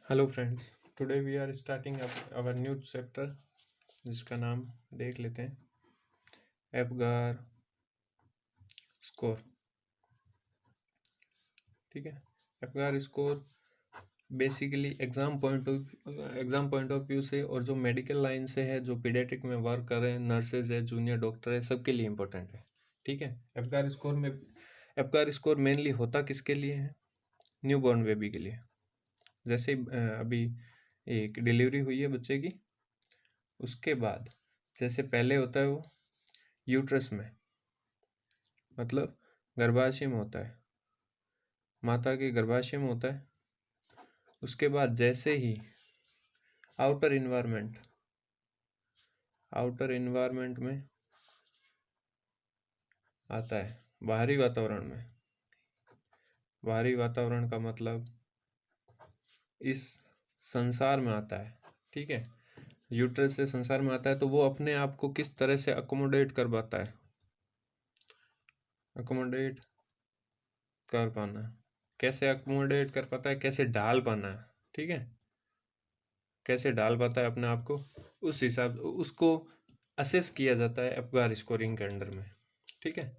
Hello friends, today we are starting our new chapter जिसका नाम देख लेते हैं। Apgar score. ठीक है, Apgar score basically exam point of view से और जो मेडिकल लाइन से है, जो पीडियाट्रिक में वर्क कर रहे हैं, नर्सेज है, जूनियर डॉक्टर है, सबके लिए इम्पोर्टेंट है। ठीक है, एप्गार स्कोर मेनली होता किसके लिए है? न्यू बॉर्न बेबी के लिए। जैसे अभी एक डिलीवरी हुई है बच्चे की, उसके बाद जैसे पहले होता है वो यूट्रस में, मतलब गर्भाशय में होता है, माता के गर्भाशय में होता है। उसके बाद जैसे ही आउटर इन्वायरमेंट में आता है, बाहरी वातावरण में। बाहरी वातावरण का मतलब इस संसार में आता है। ठीक है, यूट्रस से संसार में आता है, तो वो अपने आप को किस तरह से अकोमोडेट कर पाता है, अकोमोडेट कर पाना, कैसे अकोमोडेट कर पाता है, कैसे ढाल पाना है। ठीक है, कैसे ढाल पाता है अपने आप को, उस हिसाब उसको असेस किया जाता है एप्गार स्कोरिंग के अंडर में। ठीक है,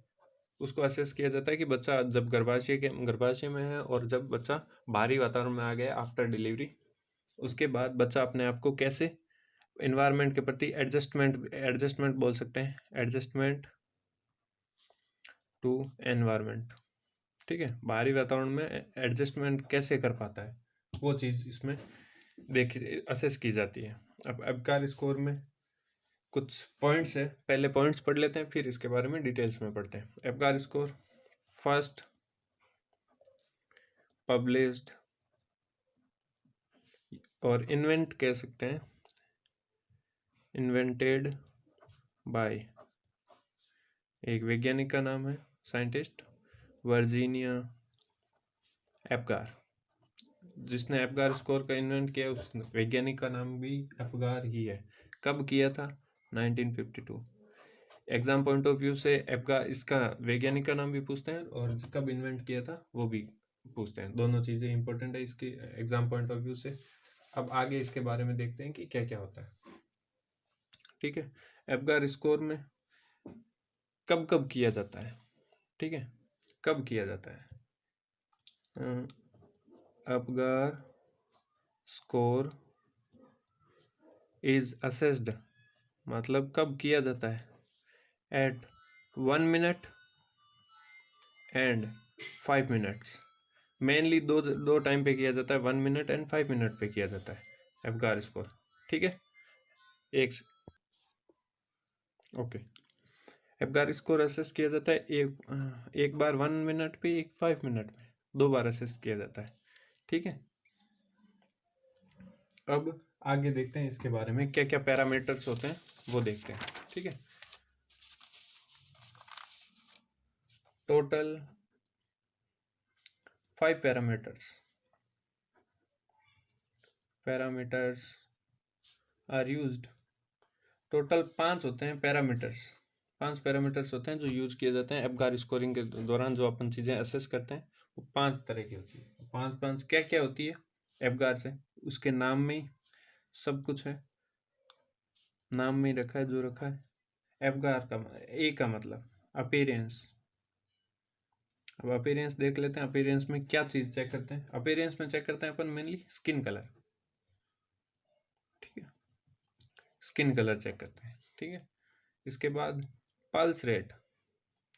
उसको असेस किया जाता है कि बच्चा जब गर्भाशय में है और जब बच्चा बाहरी वातावरण में आ गया आफ्टर डिलीवरी, उसके बाद बच्चा अपने आप को कैसे इन्वायरमेंट के प्रति एडजस्टमेंट बोल सकते हैं, एडजस्टमेंट टू एनवायरमेंट। ठीक है, बाहरी वातावरण में एडजस्टमेंट कैसे कर पाता है, वो चीज़ इसमें असेस की जाती है। अब एप्गार स्कोर में कुछ पॉइंट्स है, पहले पॉइंट्स पढ़ लेते हैं, फिर इसके बारे में डिटेल्स में पढ़ते हैं। एप्गार स्कोर फर्स्ट पब्लिश्ड और इन्वेंट कह सकते हैं, इन्वेंटेड बाय एक वैज्ञानिक का नाम है, साइंटिस्ट वर्जीनिया एप्गार। जिसने एप्गार स्कोर का इन्वेंट किया उस वैज्ञानिक का नाम भी एप्गार ही है। कब किया था? 1952। एग्जाम पॉइंट ऑफ व्यू से एप्गार, इसका वैज्ञानिक का नाम भी पूछते हैं और कब इन्वेंट किया था वो भी पूछते हैं। दोनों चीज़ें इंपॉर्टेंट है इसके एग्जाम पॉइंट ऑफ व्यू से। अब आगे इसके बारे में देखते हैं कि क्या क्या होता है। ठीक है, एप्गार स्कोर में कब कब किया जाता है? ठीक है, कब किया जाता है? एप्गार स्कोर इज असेस्ड, मतलब कब किया जाता है? At 1 minute and 5 minutes. Mainly दो टाइम पे किया जाता है, 1 मिनट एंड 5 मिनट पे किया जाता है एप्गार स्कोर। ठीक है, ओके। एप्गार स्कोर असेस किया जाता है एक बार 1 मिनट पे, एक 5 मिनट में, 2 बार असेस किया जाता है। ठीक है, अब आगे देखते हैं इसके बारे में, क्या क्या पैरामीटर्स होते हैं वो देखते हैं। ठीक है, total 5 parameters are used. Total 5 होते हैं पैरामीटर्स, 5 पैरामीटर्स होते हैं जो यूज किए जाते हैं एप्गार स्कोरिंग के दौरान। जो अपन चीज़ें असेस करते हैं वो 5 तरह की होती है। 5 क्या क्या होती है एप्गार से, उसके नाम में ही सब कुछ है, नाम में ही रखा है जो रखा है। एप्गार का ए का मतलब अपीयरेंस। अब अपीयरेंस देख लेते हैं। अपीयरेंस में क्या चीज़ चेक करते हैं? अपीयरेंस में चेक करते हैं अपन मेनली स्किन कलर। ठीक है, स्किन कलर चेक करते हैं। ठीक है, इसके बाद पल्स रेट।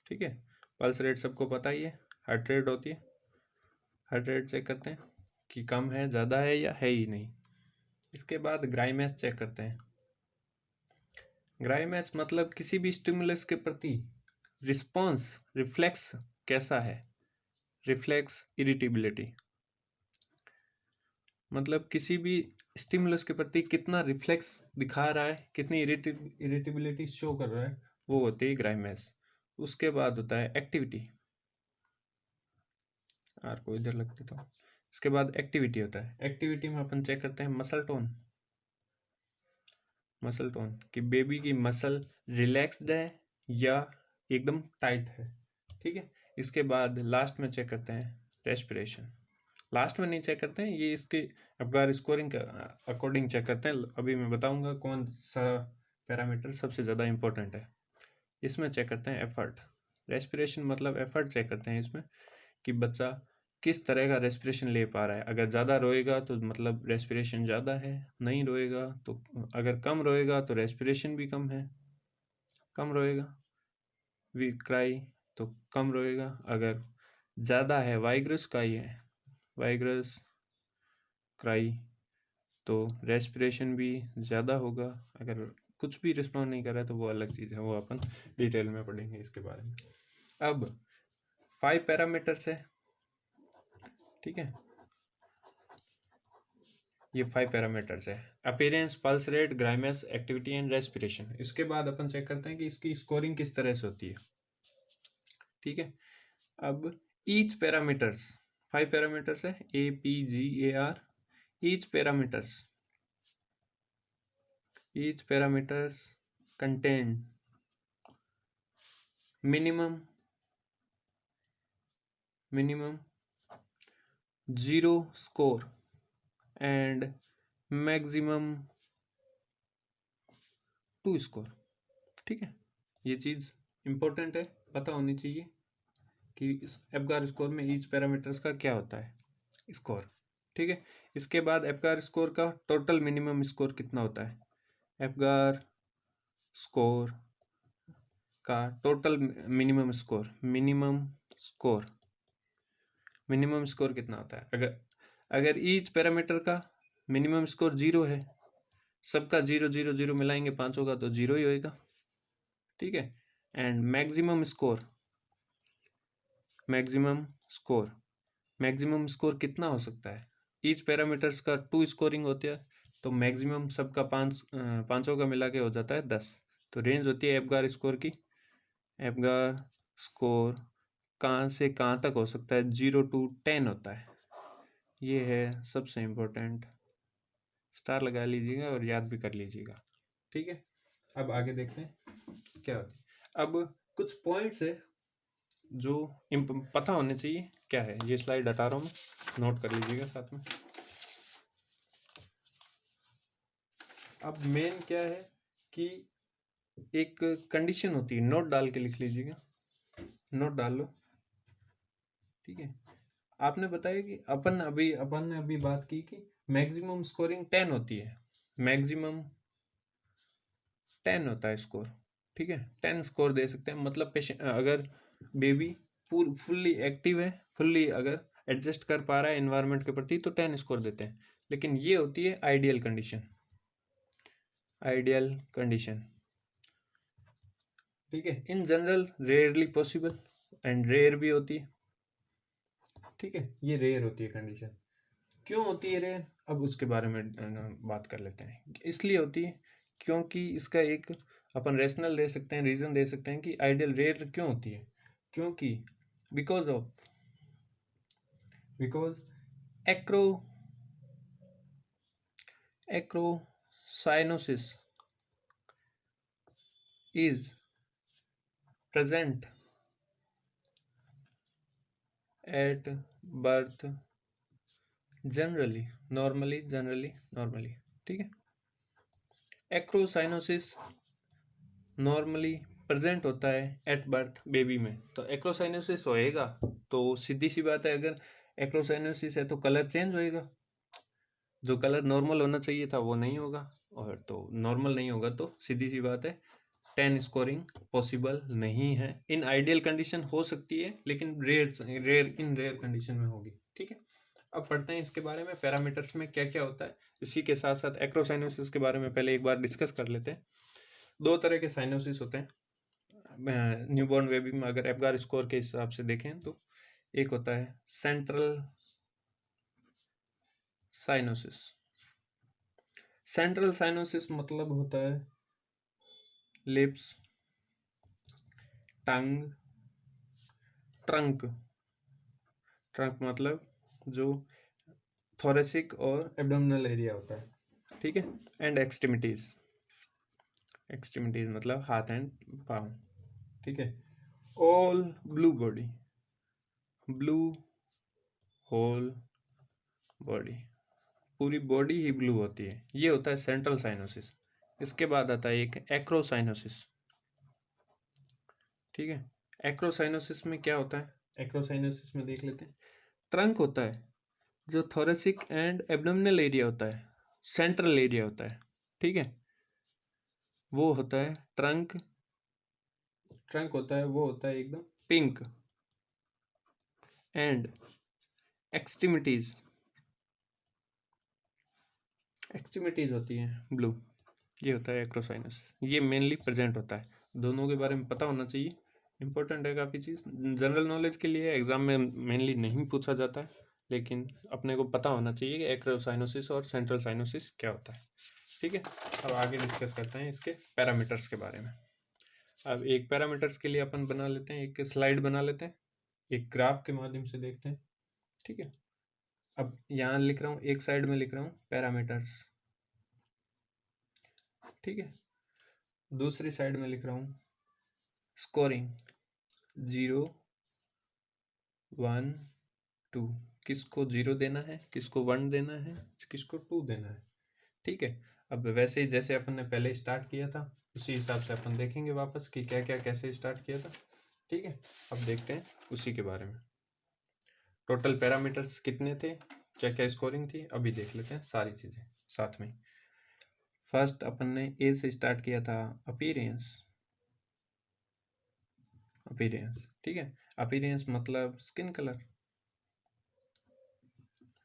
ठीक है, पल्स रेट सबको पता ही है, हार्ट रेट होती है। हार्ट रेट चेक करते हैं कि कम है, ज़्यादा है या है ही नहीं। इसके बाद ग्राइमेस चेक करते हैं। ग्राइमेस मतलब किसी भी स्टिमुलस के प्रति रिस्पॉन्स, रिफ्लेक्स कैसा है। रिफ्लेक्स इरिटेबिलिटी मतलब किसी भी स्टिमुलस के प्रति कितना रिफ्लेक्स दिखा रहा है, कितनी इरिटेबिलिटी शो कर रहा है, वो होती है ग्राइमेस। उसके बाद होता है एक्टिविटी। आर को इधर लग देता हूँ। इसके बाद एक्टिविटी होता है। एक्टिविटी में अपन चेक करते हैं मसल टोन। मसल टोन कि बेबी की मसल रिलैक्स्ड है या एकदम टाइट है। ठीक है, इसके बाद लास्ट में चेक करते हैं रेस्पिरेशन। लास्ट में नहीं चेक करते हैं, ये इसके एप्गार स्कोरिंग के अकॉर्डिंग चेक करते हैं। अभी मैं बताऊंगा कौन सा पैरामीटर सबसे ज़्यादा इंपॉर्टेंट है। इसमें चेक करते हैं एफर्ट, रेस्पिरेशन मतलब एफर्ट चेक करते हैं इसमें कि बच्चा किस तरह का रेस्पिरेशन ले पा रहा है। अगर ज़्यादा रोएगा तो मतलब रेस्पिरेशन ज़्यादा है, नहीं रोएगा तो, अगर कम रोएगा तो रेस्पिरेशन भी कम है, कम रोएगा। वी क्राई तो कम रोएगा। अगर ज़्यादा है, वाइग्रस क्राई है, वाइग्रस क्राई, तो रेस्पिरेशन भी ज़्यादा होगा। अगर कुछ भी रिस्पॉन्ड नहीं कर रहा है तो वो अलग चीज़ है, वो अपन डिटेल में पढ़ेंगे इसके बारे में। अब 5 पैरामीटर्स है, ठीक है, ये 5 पैरामीटर्स है, appearance, pulse rate, grimace, activity and respiration. इसके बाद अपन चेक करते हैं कि इसकी स्कोरिंग किस तरह से होती है, ठीक है। अब ईच पैरामीटर्स, 5 पैरामीटर्स है, APGAR, each parameters contain minimum 0 score and maximum 2 score, ठीक है। ये चीज़ इंपॉर्टेंट है, पता होनी चाहिए कि इस एप्गार स्कोर में ईच पैरामीटर्स का क्या होता है स्कोर, ठीक है। इसके बाद एप्गार स्कोर का टोटल मिनिमम स्कोर कितना होता है, एप्गार स्कोर का total minimum score, minimum score कितना होता है। अगर ईच पैरामीटर का मिनिमम स्कोर 0 है, सबका 0 0 0 मिलाएंगे पांचों का तो 0 ही होएगा, ठीक है। एंड मैक्सिमम स्कोर कितना हो सकता है, ईच पैरामीटर्स का 2 स्कोरिंग होती है तो मैक्सिमम सबका पांचों का मिला के हो जाता है 10। तो रेंज होती है एप्गार स्कोर की, एप्गार स्कोर कहाँ से कहाँ तक हो सकता है, 0 to 10 होता है। ये है सबसे इम्पोर्टेंट, स्टार लगा लीजिएगा और याद भी कर लीजिएगा, ठीक है। अब आगे देखते हैं क्या होती है। अब कुछ पॉइंट्स है जो पता होने चाहिए, क्या है ये स्लाइड हटा रहा हूँ, नोट कर लीजिएगा साथ में। अब मेन क्या है कि एक कंडीशन होती है, नोट डाल के लिख लीजिएगा, नोट डाल लो, ठीक है। आपने बताया कि अपन ने अभी बात की कि मैक्सिमम स्कोरिंग 10 होती है, मैक्सिमम 10 होता है स्कोर, ठीक है। 10 स्कोर दे सकते हैं, मतलब पेशेंट अगर बेबी फुल्ली एक्टिव है, फुल्ली अगर एडजस्ट कर पा रहा है एनवायरनमेंट के प्रति तो 10 स्कोर देते हैं। लेकिन ये होती है आइडियल कंडीशन, ठीक है। In general rarely possible and rare भी होती है, ठीक है। ये रेयर होती है कंडीशन। क्यों होती है रेयर, अब उसके बारे में बात कर लेते हैं। इसलिए होती है क्योंकि इसका एक अपन रेशनल दे सकते हैं, रीजन दे सकते हैं कि आइडियल रेयर क्यों होती है। क्योंकि because एक्रोसाइनोसिस is present at birth normally, ठीक है। एक्रोसाइनोसिस नॉर्मली प्रेजेंट होता है एट बर्थ बेबी में, तो एक्रोसाइनोसिस होएगा तो सीधी सी बात है, अगर एक्रोसाइनोसिस है तो कलर चेंज होएगा, जो कलर नॉर्मल होना चाहिए था वो नहीं होगा, और तो नॉर्मल नहीं होगा तो सीधी सी बात है 10 स्कोरिंग पॉसिबल नहीं है। इन आइडियल कंडीशन हो सकती है लेकिन रेयर कंडीशन में होगी, ठीक है। अब पढ़ते हैं इसके बारे में, पैरामीटर्स में क्या क्या होता है। इसी के साथ साथ एक्रोसाइनोसिस के बारे में पहले एक बार डिस्कस कर लेते हैं। 2 तरह के साइनोसिस होते हैं न्यूबॉर्न बेबी में, अगर एप्गार स्कोर के हिसाब से देखें तो। एक होता है सेंट्रल साइनोसिस मतलब होता है लिप्स, टंग, ट्रंक मतलब जो थोरेसिक और एब्डोमिनल एरिया होता है, ठीक है। एंड एक्सट्रीमिटीज मतलब हाथ एंड पाँव, ठीक है। All blue body, blue whole body, पूरी बॉडी ही ब्लू होती है। ये होता है सेंट्रल साइनोसिस। इसके बाद आता है एक एक्रोसाइनोसिस। ठीक है, एक्रोसाइनोसिस में क्या होता है? एक्रोसाइनोसिस में देख लेते हैं। ट्रंक होता है जो थोरेसिक एंड एब्डोमिनल एरिया होता है, सेंट्रल एरिया होता है। ठीक है, वो होता है ट्रंक। ट्रंक होता है, वो होता है एकदम पिंक। एंड एक्सट्रीमिटीज, एक्सट्रीमिटीज होती है ब्लू। ये होता है एक्रोसाइनस। ये मेनली प्रेजेंट होता है। दोनों के बारे में पता होना चाहिए, इंपॉर्टेंट है काफ़ी चीज़। जनरल नॉलेज के लिए एग्जाम में मेनली नहीं पूछा जाता है, लेकिन अपने को पता होना चाहिए कि एक्रोसाइनोसिस और सेंट्रल साइनोसिस क्या होता है। ठीक है, अब आगे डिस्कस करते हैं इसके पैरामीटर्स के बारे में। अब एक पैरामीटर्स के लिए अपन बना लेते हैं, एक स्लाइड बना लेते हैं, एक ग्राफ के माध्यम से देखते हैं। ठीक है, अब यहाँ लिख रहा हूँ, एक साइड में लिख रहा हूँ पैरामीटर्स। ठीक है, दूसरी साइड में लिख रहा हूँ स्कोरिंग 0 1 2। किसको 0 देना है, किसको 1 देना है, किसको 2 देना है। ठीक है, अब वैसे ही जैसे अपन ने पहले स्टार्ट किया था उसी हिसाब से अपन देखेंगे वापस कि क्या क्या कैसे स्टार्ट किया था। ठीक है, अब देखते हैं उसी के बारे में। टोटल पैरामीटर्स कितने थे, क्या क्या स्कोरिंग थी, अभी देख लेते हैं सारी चीज़ें साथ में। फर्स्ट अपन ने ए से स्टार्ट किया था, अपीयरेंस। अपीयरेंस, ठीक है, अपीयरेंस मतलब स्किन कलर।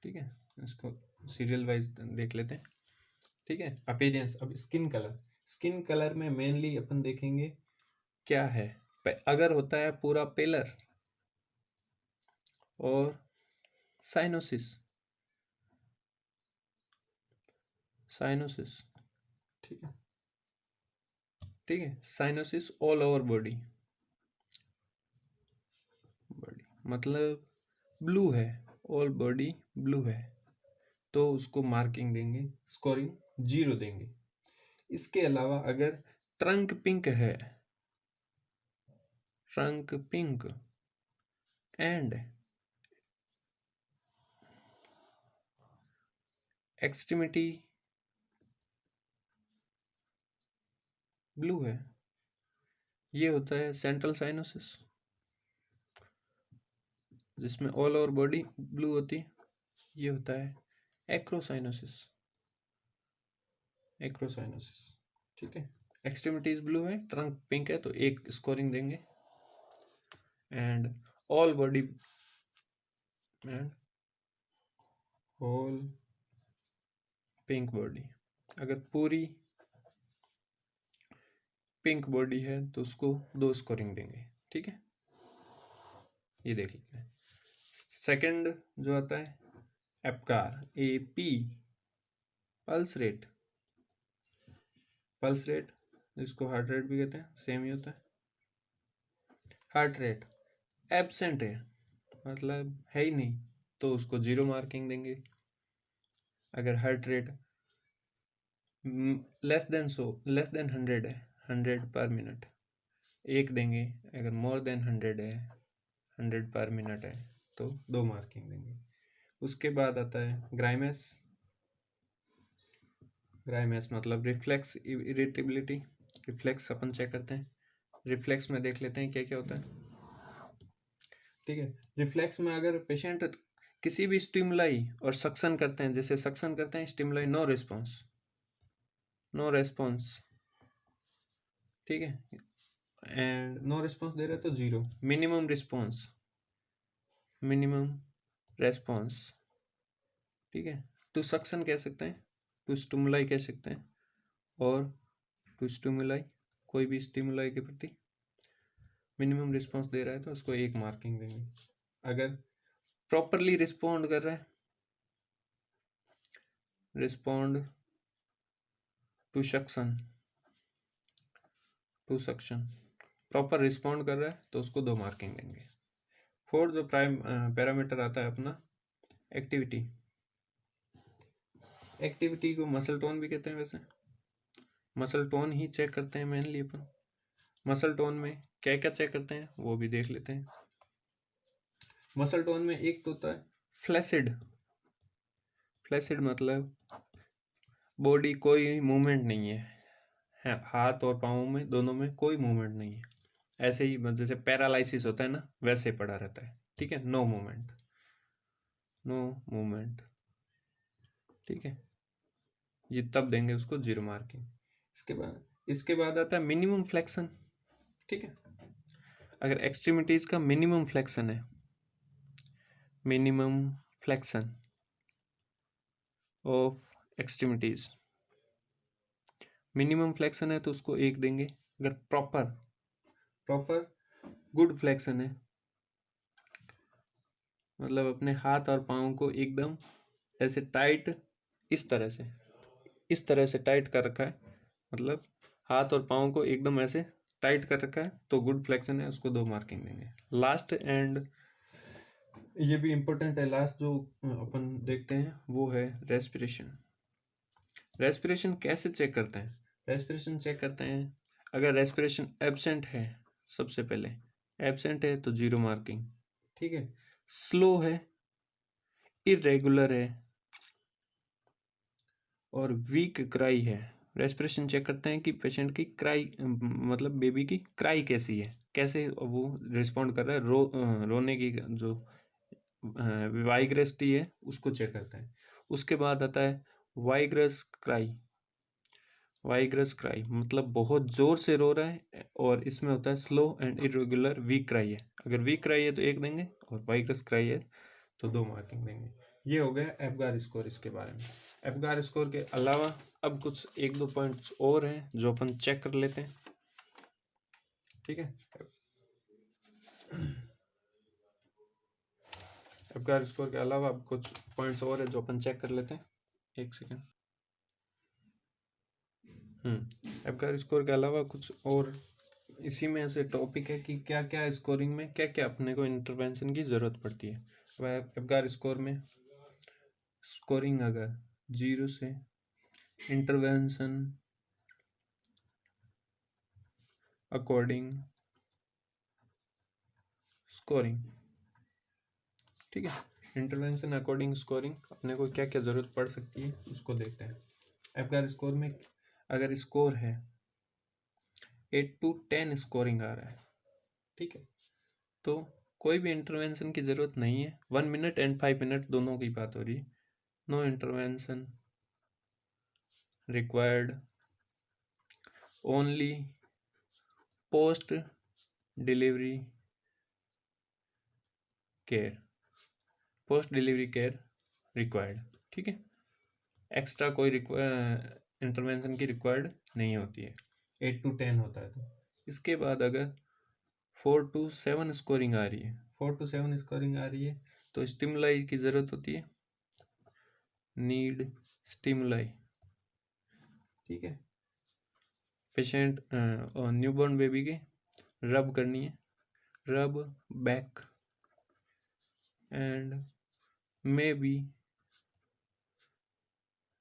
ठीक है, इसको सीरियल वाइज देख लेते हैं। ठीक है, अपीयरेंस। अब स्किन कलर, स्किन कलर में मेनली अपन देखेंगे क्या है। अगर होता है पूरा पेलर और साइनोसिस, साइनोसिस, ठीक है, ठीक है, cyanosis all over body, body मतलब ब्लू है, ऑल बॉडी ब्लू है, तो उसको मार्किंग देंगे, स्कोरिंग 0 देंगे। इसके अलावा अगर ट्रंक पिंक है, trunk pink and extremity blue है, ये होता है सेंट्रल साइनोसिस, जिसमें ऑल ओवर बॉडी ब्लू होती है। ये होता है एक्रोसाइनोसिस, एक्रोसाइनोसिस। ठीक है, एक्सट्रीमिटीज ब्लू है, ट्रंक पिंक है, तो एक स्कोरिंग देंगे। And all body and all pink body, अगर पूरी पिंक बॉडी है तो उसको 2 स्कोरिंग देंगे। ठीक है, ये देख लेते हैं। सेकंड जो आता है एपकार, AP, pulse rate. Pulse rate जिसको हार्ट रेट भी कहते हैं, सेम ही होता है। हार्ट रेट एब्सेंट है, मतलब है ही नहीं, तो उसको 0 मार्किंग देंगे। अगर हार्ट रेट लेस देन 100 है, 100 पर मिनट, 1 देंगे। अगर मोर देन 100 है, 100 पर मिनट है, तो 2 मार्किंग देंगे। उसके बाद आता है ग्राइमेस। ग्राइमेस मतलब रिफ्लेक्स इरिटेबिलिटी, रिफ्लेक्स अपन चेक करते हैं। रिफ्लेक्स में देख लेते हैं क्या क्या होता है। ठीक है, रिफ्लेक्स में अगर पेशेंट किसी भी स्टिमुलाई और सक्शन करते हैं, जैसे सक्शन करते हैं stimuli, no response, no response, ठीक है, एंड नो रिस्पॉन्स दे रहे हैं तो 0। मिनिमम रिस्पॉन्स, मिनिमम रेस्पॉन्स, ठीक है, टू सक्शन कह सकते हैं, टू स्टिमुलाई कह सकते हैं, और टू स्टिमुलाई कोई भी स्टिमुलाई के प्रति मिनिमम रिस्पॉन्स दे रहा है तो उसको 1 मार्किंग देंगे। अगर प्रॉपरली रिस्पॉन्ड कर रहा है, respond to suction, to suction, proper respond कर रहा है तो उसको 2 मार्किंग देंगे। फोर्थ जो प्राइम पैरामीटर आता है अपना एक्टिविटी। एक्टिविटी को मसल टोन भी कहते हैं। वैसे मसल टोन ही चेक करते हैं मेनली अपन। मसल टोन में क्या क्या चेक करते हैं वो भी देख लेते हैं। मसल टोन में एक तो होता है फ्लैसिड, फ्लैसिड मतलब बॉडी कोई मूवमेंट नहीं है, हाथ और पाँव में दोनों में कोई मूवमेंट नहीं है, ऐसे ही जैसे पैरालिसिस होता है ना वैसे पड़ा रहता है, ठीक है, नो मूवमेंट, नो मूवमेंट, ठीक है, ये तब देंगे उसको 0 मार्किंग। इसके बाद आता है मिनिमम फ्लेक्शन, ठीक है, अगर एक्सट्रीमिटीज का मिनिमम फ्लेक्शन है, minimum flexion of extremities, minimum flexion है तो उसको 1 देंगे। अगर प्रॉपर गुड फ्लेक्शन है, मतलब अपने हाथ और पाँव को एकदम ऐसे टाइट, इस तरह से टाइट कर रखा है, मतलब हाथ और पाँव को एकदम ऐसे टाइट कर रखा है तो गुड फ्लेक्शन है, उसको 2 मार्किंग देंगे। लास्ट एंड ये भी इम्पोर्टेंट है, लास्ट जो अपन देखते हैं वो है रेस्पिरेशन। रेस्पिरेशन कैसे चेक करते हैं? रेस्पिरेशन चेक करते हैं अगर रेस्पिरेशन एब्सेंट है, सबसे पहले एब्सेंट है तो 0 मार्किंग, ठीक है, स्लो है, इरेगुलर है और वीक क्राई है। रेस्पिरेशन चेक करते हैं कि पेशेंट की क्राई मतलब बेबी की क्राई कैसी है, कैसे वो रिस्पॉन्ड कर रहा है, रोने की जो वाइग्रस्टी है उसको चेक करते हैं। उसके बाद आता है वाइग्रस क्राई। वाइग्रस क्राई मतलब बहुत जोर से रो रहा है, और इसमें होता है slow and irregular weak cry है। अगर वीक क्राई है तो 1 देंगे और वाइग्रस क्राई है तो 2 मार्किंग देंगे। ये हो गया एप्गार स्कोर इसके बारे में। एप्गार स्कोर के अलावा अब कुछ 1-2 पॉइंट्स और हैं जो अपन चेक कर लेते हैं, ठीक है। एप्गार स्कोर के अलावा अब कुछ पॉइंट्स और है जो अपन चेक कर लेते हैं, 1 सेकेंड। एप्गार स्कोर के अलावा कुछ और इसी में से टॉपिक है कि क्या क्या स्कोरिंग में क्या क्या अपने को इंटरवेंशन की ज़रूरत पड़ती है। वह एप्गार स्कोर में स्कोरिंग अगर 0 से इंटरवेंशन अकॉर्डिंग स्कोरिंग, ठीक है, इंटरवेंशन अकॉर्डिंग स्कोरिंग अपने को क्या क्या ज़रूरत पड़ सकती है उसको देखते हैं। एप्गार स्कोर में अगर स्कोर है 8 to 10 स्कोरिंग आ रहा है, ठीक है, तो कोई भी इंटरवेंशन की ज़रूरत नहीं है। 1 मिनट एंड 5 मिनट दोनों की बात हो रही है। No intervention required, only post delivery care, post delivery care required, ठीक है, एक्स्ट्रा कोई इंटरवेंशन की रिक्वायर्ड नहीं होती है। 8 to 10 होता है तो। इसके बाद अगर 4 to 7 स्कोरिंग आ रही है, 4 to 7 स्कोरिंग आ रही है तो स्टिमुलाई की ज़रूरत होती है, नीड स्टिमुलाई, ठीक है, पेशेंट और न्यूबॉर्न बेबी के रब करनी है, rub back and maybe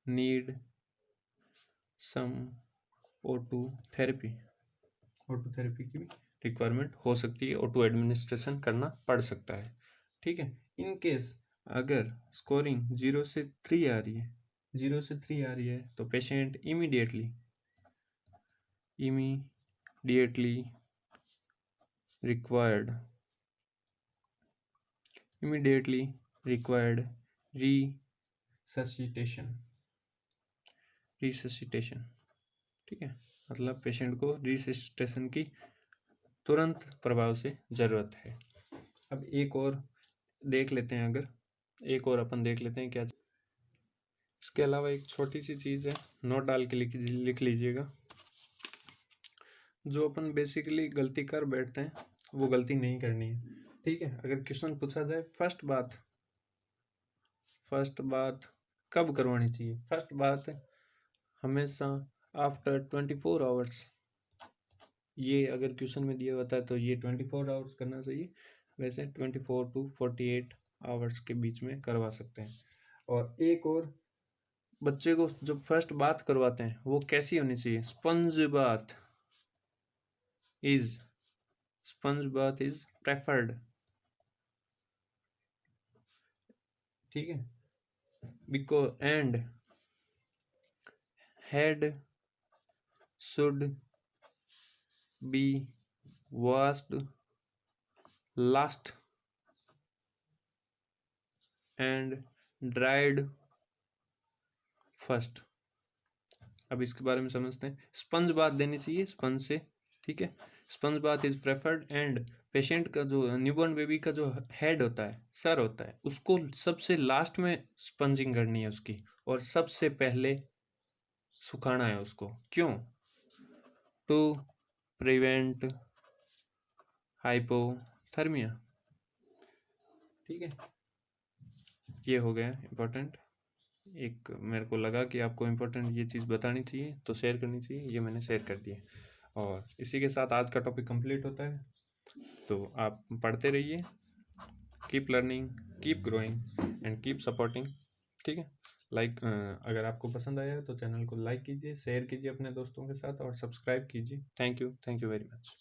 need some O2 therapy, O2 therapy की भी रिक्वायरमेंट हो सकती है, O2 एडमिनिस्ट्रेशन करना पड़ सकता है, ठीक है। इन केस अगर स्कोरिंग 0 से 3 आ रही है, 0 से 3 आ रही है तो पेशेंट इमीडिएटली required resuscitation, ठीक है, मतलब पेशेंट को रिससिटेशन की तुरंत प्रभाव से ज़रूरत है। अब एक और देख लेते हैं, अगर एक और अपन देख लेते हैं क्या। इसके अलावा एक छोटी सी चीज़ है, नोट डाल के लिख लीजिएगा। जो अपन बेसिकली गलती कर बैठते हैं वो गलती नहीं करनी है, ठीक है। अगर क्वेश्चन पूछा जाए फर्स्ट बात कब करवानी चाहिए, फर्स्ट बात हमेशा आफ्टर 24 आवर्स, ये अगर क्वेश्चन में दिया होता है तो ये 24 आवर्स करना चाहिए, वैसे 24 to 48 आवर्स के बीच में करवा सकते हैं। और एक और, बच्चे को जब फर्स्ट बात करवाते हैं वो कैसी होनी चाहिए, स्पंज बाथ इज प्रेफर्ड, ठीक है, because and head should be washed last and dried first. अब इसके बारे में समझते हैं। स्पंज बाथ देनी चाहिए स्पंज से, ठीक है। Sponge bath is preferred and patient का जो न्यूबॉर्न बेबी का जो हेड होता है, सर होता है, उसको सबसे लास्ट में स्पंजिंग करनी है उसकी, और सबसे पहले सुखाना है उसको। क्यों? टू प्रिवेंट हाइपोथर्मिया, ठीक है। ये हो गया इम्पोर्टेंट। एक मेरे को लगा कि आपको इम्पोर्टेंट ये चीज़ बतानी चाहिए तो शेयर करनी चाहिए, ये मैंने शेयर कर दिया। और इसी के साथ आज का टॉपिक कंप्लीट होता है। तो आप पढ़ते रहिए, keep learning, keep growing and keep supporting, ठीक है। अगर आपको पसंद आया तो चैनल को लाइक कीजिए, शेयर कीजिए अपने दोस्तों के साथ और सब्सक्राइब कीजिए। Thank you very much.